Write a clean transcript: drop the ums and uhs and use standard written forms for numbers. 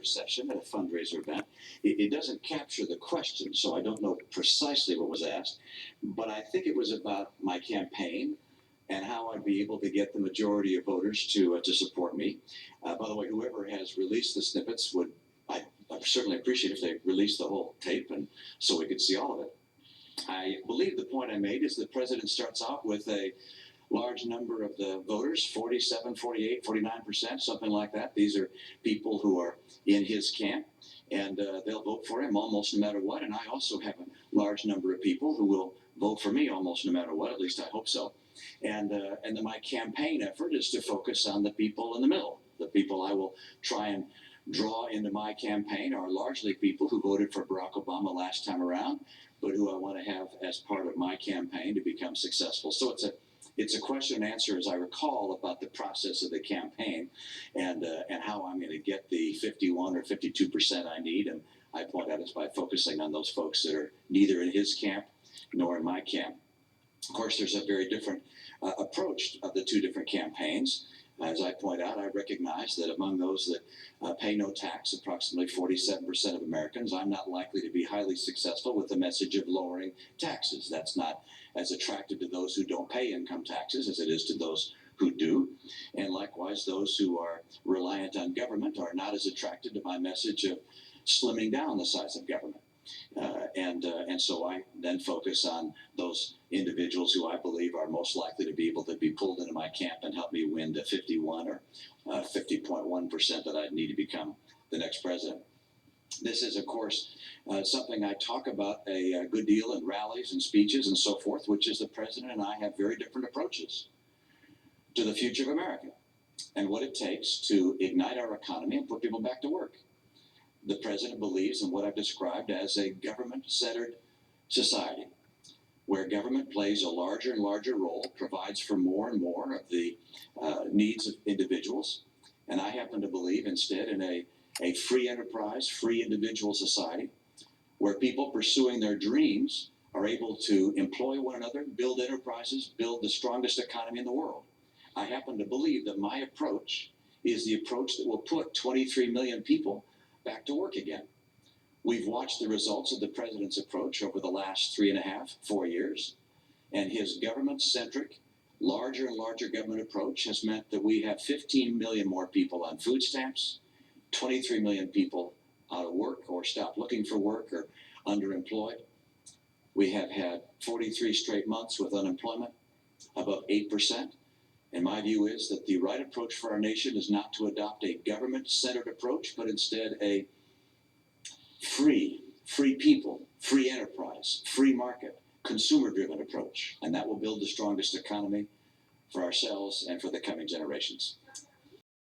session at a fundraiser event. It doesn't capture the question, so I don't know precisely what was asked, but I think it was about my campaign and how I'd be able to get the majority of voters to support me. By the way, whoever has released the snippets I certainly appreciate if they release the whole tape and so we could see all of it. I believe the point I made is the president starts out with a large number of the voters, 47, 48, 49%, something like that. These are people who are in his camp, and they'll vote for him almost no matter what. And I also have a large number of people who will vote for me almost no matter what, at least I hope so. And then my campaign effort is to focus on the people in the middle. The people I will try and draw into my campaign are largely people who voted for Barack Obama last time around, but who I want to have as part of my campaign to become successful. So it's a question and answer, as I recall, about the process of the campaign and how I'm going to get the 51 or 52% I need. And I point out it's by focusing on those folks that are neither in his camp nor in my camp. Of course, there's a very different approach of the two different campaigns. As I point out, I recognize that among those that pay no tax, approximately 47% of Americans, I'm not likely to be highly successful with the message of lowering taxes. That's not as attractive to those who don't pay income taxes as it is to those who do. And likewise, those who are reliant on government are not as attracted to my message of slimming down the size of government. And so I then focus on those individuals who I believe are most likely to be able to be pulled into my camp and help me win the 51 or 50.1% that I need to become the next president. This is, of course, something I talk about a good deal in rallies and speeches and so forth, which is the president and I have very different approaches to the future of America and what it takes to ignite our economy and put people back to work. The president believes in what I've described as a government-centered society, where government plays a larger and larger role, provides for more and more of the needs of individuals. And I happen to believe instead in a free enterprise, free individual society, where people pursuing their dreams are able to employ one another, build enterprises, build the strongest economy in the world. I happen to believe that my approach is the approach that will put 23 million people back to work again. We've watched the results of the president's approach over the last 3.5, 4 years, and his government-centric, larger and larger government approach has meant that we have 15 million more people on food stamps, 23 million people out of work or stopped looking for work or underemployed. We have had 43 straight months with unemployment above 8%. And my view is that the right approach for our nation is not to adopt a government-centered approach, but instead a free people, free enterprise, free market, consumer-driven approach. And that will build the strongest economy for ourselves and for the coming generations.